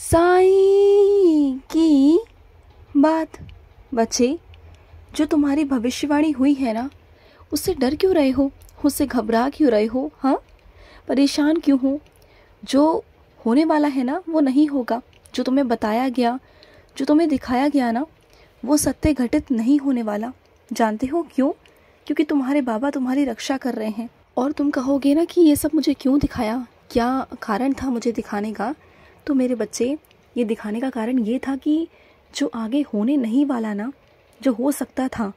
साईं की बात। बच्चे, जो तुम्हारी भविष्यवाणी हुई है ना, उससे डर क्यों रहे हो? उससे घबरा क्यों रहे हो? हाँ, परेशान क्यों हो? जो होने वाला है ना वो नहीं होगा। जो तुम्हें बताया गया, जो तुम्हें दिखाया गया ना, वो सत्य घटित नहीं होने वाला। जानते हो क्यों? क्योंकि तुम्हारे बाबा तुम्हारी रक्षा कर रहे हैं। और तुम कहोगे ना कि ये सब मुझे क्यों दिखाया, क्या कारण था मुझे दिखाने का? तो मेरे बच्चे, ये दिखाने का कारण ये था कि जो आगे होने नहीं वाला ना, जो हो सकता था,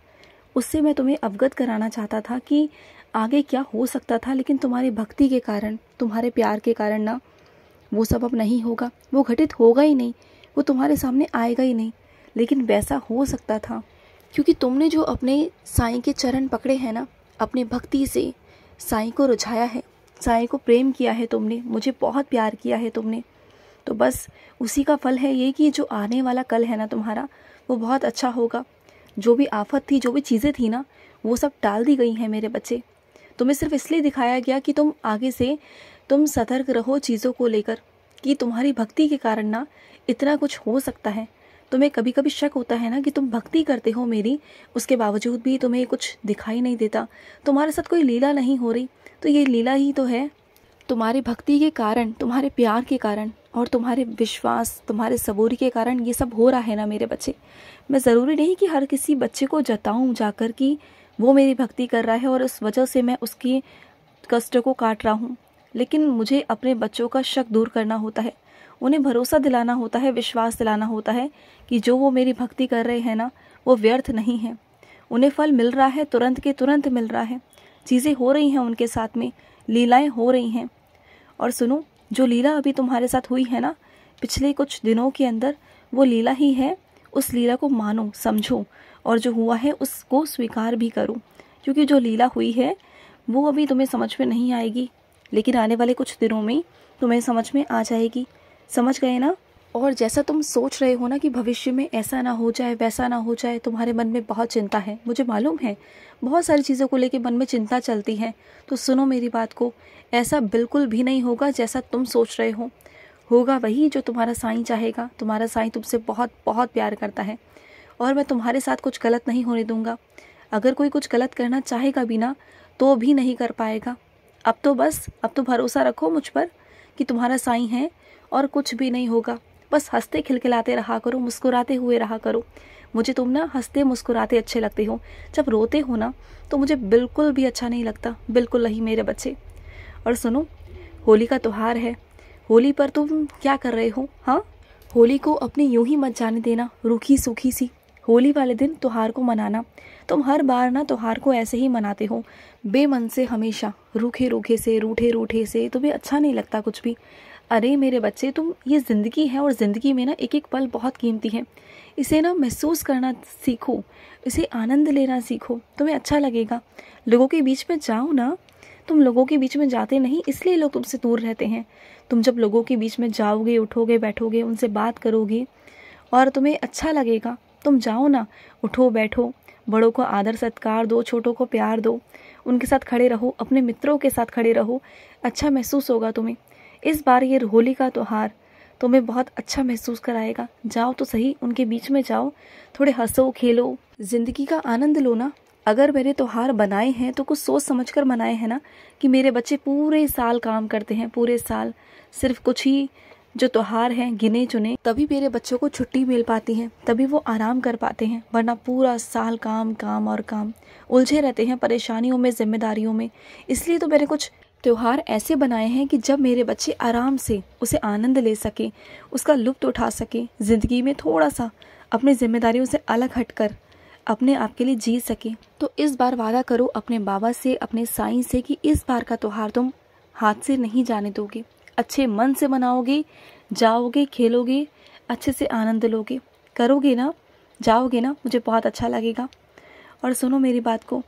उससे मैं तुम्हें अवगत कराना चाहता था कि आगे क्या हो सकता था। लेकिन तुम्हारी भक्ति के कारण, तुम्हारे प्यार के कारण ना, वो सब अब नहीं होगा। वो घटित होगा ही नहीं, वो तुम्हारे सामने आएगा ही नहीं। लेकिन वैसा हो सकता था क्योंकि तुमने जो अपने साईं के चरण पकड़े हैं ना, अपने भक्ति से साईं को रुझाया है, साईं को प्रेम किया है तुमने, मुझे बहुत प्यार किया है तुमने। तो बस उसी का फल है ये कि जो आने वाला कल है ना तुम्हारा, वो बहुत अच्छा होगा। जो भी आफत थी, जो भी चीज़ें थी ना, वो सब टाल दी गई हैं मेरे बच्चे। तुम्हें सिर्फ इसलिए दिखाया गया कि तुम आगे से तुम सतर्क रहो चीज़ों को लेकर, कि तुम्हारी भक्ति के कारण ना इतना कुछ हो सकता है। तुम्हें कभी कभी शक होता है ना कि तुम भक्ति करते हो मेरी, उसके बावजूद भी तुम्हें कुछ दिखाई नहीं देता, तुम्हारे साथ कोई लीला नहीं हो रही। तो ये लीला ही तो है। तुम्हारी भक्ति के कारण, तुम्हारे प्यार के कारण और तुम्हारे विश्वास, तुम्हारे सबूरी के कारण ये सब हो रहा है ना मेरे बच्चे। मैं ज़रूरी नहीं कि हर किसी बच्चे को जताऊं जाकर कि वो मेरी भक्ति कर रहा है और उस वजह से मैं उसकी कष्ट को काट रहा हूँ। लेकिन मुझे अपने बच्चों का शक दूर करना होता है, उन्हें भरोसा दिलाना होता है, विश्वास दिलाना होता है कि जो वो मेरी भक्ति कर रहे हैं ना, वो व्यर्थ नहीं है। उन्हें फल मिल रहा है, तुरंत के तुरंत मिल रहा है। चीज़ें हो रही हैं उनके साथ में, लीलाएं हो रही हैं। और सुनो, जो लीला अभी तुम्हारे साथ हुई है ना पिछले कुछ दिनों के अंदर, वो लीला ही है। उस लीला को मानो, समझो, और जो हुआ है उसको स्वीकार भी करो। क्योंकि जो लीला हुई है वो अभी तुम्हें समझ में नहीं आएगी, लेकिन आने वाले कुछ दिनों में तुम्हें समझ में आ जाएगी। समझ गए ना? और जैसा तुम सोच रहे हो ना कि भविष्य में ऐसा ना हो जाए, वैसा ना हो जाए, तुम्हारे मन में बहुत चिंता है, मुझे मालूम है। बहुत सारी चीज़ों को लेके मन में चिंता चलती है। तो सुनो मेरी बात को, ऐसा बिल्कुल भी नहीं होगा जैसा तुम सोच रहे हो। होगा वही जो तुम्हारा साईं चाहेगा। तुम्हारा साईं तुमसे बहुत बहुत प्यार करता है और मैं तुम्हारे साथ कुछ गलत नहीं होने दूंगा। अगर कोई कुछ गलत करना चाहेगा भी ना, तो भी नहीं कर पाएगा। अब तो भरोसा रखो मुझ पर कि तुम्हारा साईं है और कुछ भी नहीं होगा। बस हंसते खिलखिलाते रहा करो, मुस्कुराते हुए रहा करो। मुझे तुम ना हंसते मुस्कुराते अच्छे लगते हो। जब रोते हो ना तो मुझे बिल्कुल भी अच्छा नहीं लगता, बिल्कुल नहीं मेरे बच्चे। और सुनो, होली का त्योहार है। होली पर तुम क्या कर रहे हो? हाँ, होली को अपनी यूं ही मत जाने देना रूखी सूखी सी। होली वाले दिन त्योहार को मनाना। तुम हर बार ना त्योहार को ऐसे ही मनाते हो, बेमन से, हमेशा रूखे रूखे से, रूठे रूठे से। तुम्हें अच्छा नहीं लगता कुछ भी। अरे मेरे बच्चे, तुम, ये ज़िंदगी है और ज़िंदगी में ना एक एक पल बहुत कीमती है। इसे ना महसूस करना सीखो, इसे आनंद लेना सीखो, तुम्हें अच्छा लगेगा। लोगों के बीच में जाओ ना। तुम लोगों के बीच में जाते नहीं, इसलिए लोग तुमसे दूर रहते हैं। तुम जब लोगों के बीच में जाओगे, उठोगे, बैठोगे, उनसे बात करोगे और तुम्हें अच्छा लगेगा। तुम जाओ ना, उठो, बैठो, बड़ों को आदर सत्कार दो, छोटों को प्यार दो, उनके साथ खड़े रहो, अपने मित्रों के साथ खड़े रहो। अच्छा महसूस होगा तुम्हें। इस बार ये होली का त्योहार तुम्हें बहुत अच्छा महसूस कराएगा। जाओ तो सही, उनके बीच में जाओ, थोड़े हंसो खेलो, जिंदगी का आनंद लो ना। अगर मेरे त्योहार बनाए हैं तो कुछ सोच समझ कर बनाए हैं ना, कि मेरे बच्चे पूरे साल काम करते हैं, पूरे साल सिर्फ कुछ ही जो त्योहार हैं गिने चुने, तभी मेरे बच्चों को छुट्टी मिल पाती है, तभी वो आराम कर पाते हैं। वरना पूरा साल काम काम और काम, उलझे रहते हैं परेशानियों में, जिम्मेदारियों में। इसलिए तो मैंने कुछ त्योहार ऐसे बनाए हैं कि जब मेरे बच्चे आराम से उसे आनंद ले सके, उसका लुत्फ उठा सके, ज़िंदगी में थोड़ा सा अपनी जिम्मेदारियों से अलग हटकर अपने आप के लिए जी सके। तो इस बार वादा करो अपने बाबा से, अपने साईं से, कि इस बार का त्योहार तुम हाथ से नहीं जाने दोगे। अच्छे मन से मनाओगे, जाओगे, खेलोगे, अच्छे से आनंद लोगे। करोगे ना, जाओगे ना, मुझे बहुत अच्छा लगेगा। और सुनो मेरी बात को,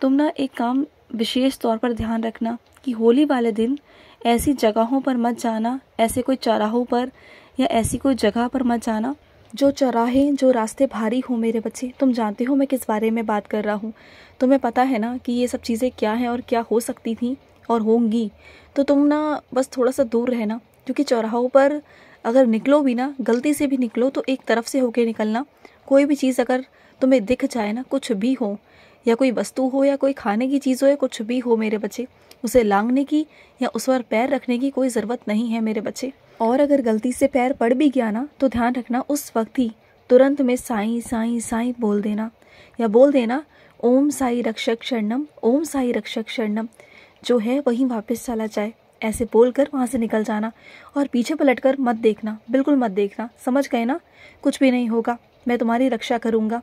तुम ना एक काम विशेष तौर पर ध्यान रखना कि होली वाले दिन ऐसी जगहों पर मत जाना, ऐसे कोई चौराहों पर या ऐसी कोई जगह पर मत जाना जो चौराहे, जो रास्ते भारी हो मेरे बच्चे। तुम जानते हो मैं किस बारे में बात कर रहा हूँ। तुम्हें पता है ना कि ये सब चीज़ें क्या हैं और क्या हो सकती थी और होंगी। तो तुम ना बस थोड़ा सा दूर रहना, क्योंकि चौराहों पर अगर निकलो भी ना, गलती से भी निकलो तो एक तरफ से होके निकलना। कोई भी चीज़ अगर तुम्हें दिख जाए ना, कुछ भी हो, या कोई वस्तु हो या कोई खाने की चीज़ हो या कुछ भी हो मेरे बच्चे, उसे लांघने की या उस पर पैर रखने की कोई ज़रूरत नहीं है मेरे बच्चे। और अगर गलती से पैर पड़ भी गया ना, तो ध्यान रखना उस वक्त ही तुरंत में साईं साईं साईं बोल देना, या बोल देना ओम साई रक्षक शरणम, ओम साई रक्षक शरणम। जो है वहीं वापस चला जाए, ऐसे बोलकर वहाँ से निकल जाना। और पीछे पलटकर मत देखना, बिल्कुल मत देखना, समझ गए ना? कुछ भी नहीं होगा, मैं तुम्हारी रक्षा करूँगा,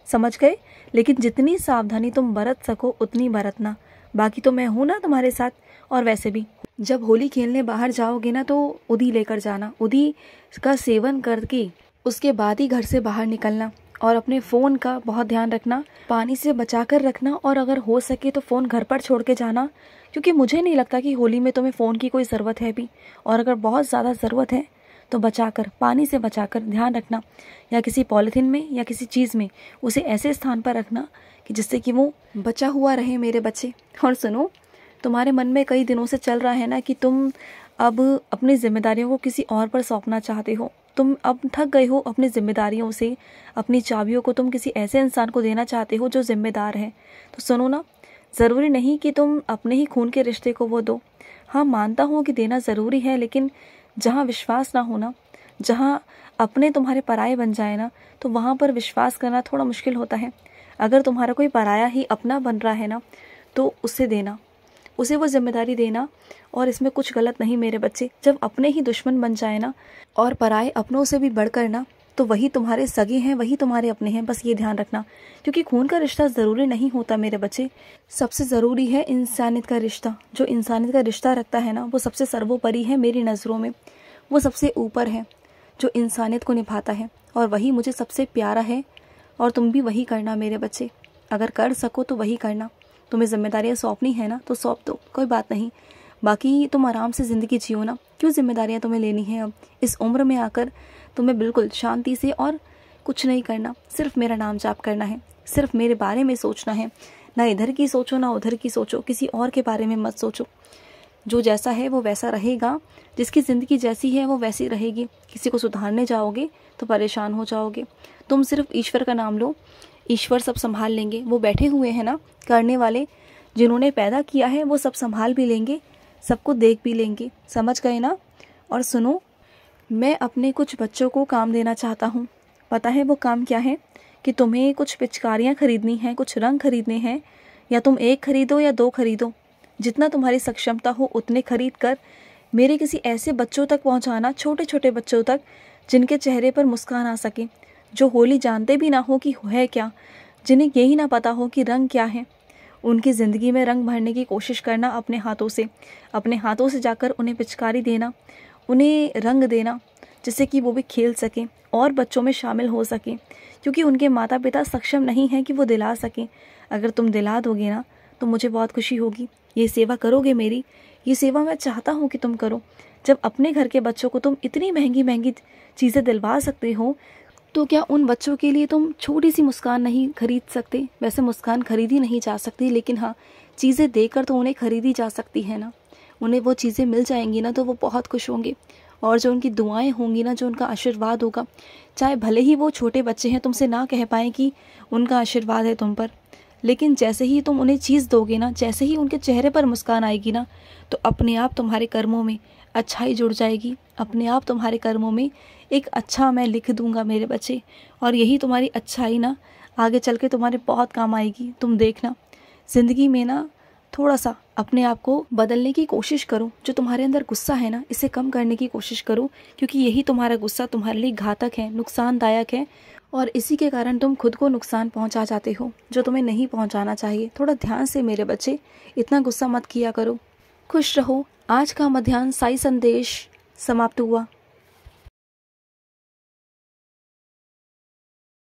समझ गए? लेकिन जितनी सावधानी तुम बरत सको उतनी बरतना, बाकी तो मैं हूँ ना तुम्हारे साथ। और वैसे भी जब होली खेलने बाहर जाओगे ना, तो उदी लेकर जाना, उदी का सेवन करके उसके बाद ही घर से बाहर निकलना। और अपने फ़ोन का बहुत ध्यान रखना, पानी से बचा कर रखना, और अगर हो सके तो फ़ोन घर पर छोड़ के जाना, क्योंकि मुझे नहीं लगता कि होली में तुम्हें फ़ोन की कोई ज़रूरत है भी। और अगर बहुत ज़्यादा ज़रूरत है तो बचाकर, पानी से बचाकर ध्यान रखना, या किसी पॉलीथीन में या किसी चीज़ में उसे ऐसे स्थान पर रखना कि जिससे कि वो बचा हुआ रहे मेरे बच्चे। और सुनो, तुम्हारे मन में कई दिनों से चल रहा है ना कि तुम अब अपनी जिम्मेदारियों को किसी और पर सौंपना चाहते हो, तुम अब थक गए हो अपनी जिम्मेदारियों से, अपनी चाबियों को तुम किसी ऐसे इंसान को देना चाहते हो जो जिम्मेदार है। तो सुनो ना, ज़रूरी नहीं कि तुम अपने ही खून के रिश्ते को वो दो। हाँ, मानता हूँ कि देना ज़रूरी है, लेकिन जहाँ विश्वास ना हो ना, जहाँ अपने तुम्हारे पराये बन जाए ना, तो वहाँ पर विश्वास करना थोड़ा मुश्किल होता है। अगर तुम्हारा कोई पराया ही अपना बन रहा है ना, तो उसे देना, उसे वो जिम्मेदारी देना। और इसमें कुछ गलत नहीं मेरे बच्चे। जब अपने ही दुश्मन बन जाए ना, और पराये अपनों से भी बढ़कर ना, तो वही तुम्हारे सगे हैं, वही तुम्हारे अपने हैं, बस ये ध्यान रखना। क्योंकि खून का रिश्ता ज़रूरी नहीं होता मेरे बच्चे, सबसे ज़रूरी है इंसानियत का रिश्ता। जो इंसानियत का रिश्ता रखता है ना, वो सबसे सर्वोपरि है मेरी नज़रों में, वो सबसे ऊपर है जो इंसानियत को निभाता है, और वही मुझे सबसे प्यारा है। और तुम भी वही करना मेरे बच्चे, अगर कर सको तो वही करना। तुम्हें जिम्मेदारियाँ सौंपनी है ना, तो सौंप दो, कोई बात नहीं। बाकी तुम आराम से ज़िंदगी जियो ना, क्यों जिम्मेदारियाँ तुम्हें लेनी है अब इस उम्र में आकर? तुम्हें बिल्कुल शांति से और कुछ नहीं करना, सिर्फ मेरा नाम जाप करना है, सिर्फ मेरे बारे में सोचना है। ना इधर की सोचो ना उधर की सोचो, किसी और के बारे में मत सोचो। जो जैसा है वो वैसा रहेगा, जिसकी ज़िंदगी जैसी है वो वैसी रहेगी। किसी को सुधारने जाओगे तो परेशान हो जाओगे। तुम सिर्फ ईश्वर का नाम लो, ईश्वर सब संभाल लेंगे। वो बैठे हुए हैं ना करने वाले, जिन्होंने पैदा किया है, वो सब संभाल भी लेंगे, सबको देख भी लेंगे, समझ गए ना? और सुनो, मैं अपने कुछ बच्चों को काम देना चाहता हूँ। पता है वो काम क्या है? कि तुम्हें कुछ पिचकारियाँ खरीदनी हैं, कुछ रंग खरीदने हैं, या तुम एक खरीदो या दो खरीदो, जितना तुम्हारी सक्षमता हो उतने खरीद कर मेरे किसी ऐसे बच्चों तक पहुँचाना, छोटे छोटे बच्चों तक, जिनके चेहरे पर मुस्कान आ सके, जो होली जानते भी ना हो कि है क्या, जिन्हें यही ना पता हो कि रंग क्या है। उनकी ज़िंदगी में रंग भरने की कोशिश करना अपने हाथों से जाकर उन्हें पिचकारी देना, उन्हें रंग देना, जिससे कि वो भी खेल सकें और बच्चों में शामिल हो सकें, क्योंकि उनके माता पिता सक्षम नहीं हैं कि वो दिला सकें। अगर तुम दिला दोगे ना, तो मुझे बहुत खुशी होगी। ये सेवा करोगे मेरी, ये सेवा मैं चाहता हूँ कि तुम करो। जब अपने घर के बच्चों को तुम इतनी महंगी महंगी चीज़ें दिलवा सकते हो, तो क्या उन बच्चों के लिए तुम छोटी सी मुस्कान नहीं खरीद सकते? वैसे मुस्कान खरीदी नहीं जा सकती, लेकिन हाँ, चीज़ें देकर तो उन्हें खरीदी जा सकती है ना। उन्हें वो चीज़ें मिल जाएंगी ना, तो वो बहुत खुश होंगे। और जो उनकी दुआएं होंगी ना, जो उनका आशीर्वाद होगा, चाहे भले ही वो छोटे बच्चे हैं, तुमसे ना कह पाएँ कि उनका आशीर्वाद है तुम पर, लेकिन जैसे ही तुम उन्हें चीज़ दोगे ना, जैसे ही उनके चेहरे पर मुस्कान आएगी ना, तो अपने आप तुम्हारे कर्मों में अच्छाई जुड़ जाएगी। अपने आप तुम्हारे कर्मों में एक अच्छा मैं लिख दूंगा मेरे बच्चे, और यही तुम्हारी अच्छाई ना आगे चल के तुम्हारे बहुत काम आएगी। तुम देखना, ज़िंदगी में ना थोड़ा सा अपने आप को बदलने की कोशिश करो। जो तुम्हारे अंदर गुस्सा है ना, इसे कम करने की कोशिश करो, क्योंकि यही तुम्हारा गुस्सा तुम्हारे लिए घातक है, नुकसानदायक है, और इसी के कारण तुम खुद को नुकसान पहुंचा जाते हो, जो तुम्हें नहीं पहुंचाना चाहिए। थोड़ा ध्यान से मेरे बच्चे, इतना गुस्सा मत किया करो। खुश रहो। आज का मध्याह्न साई संदेश समाप्त हुआ।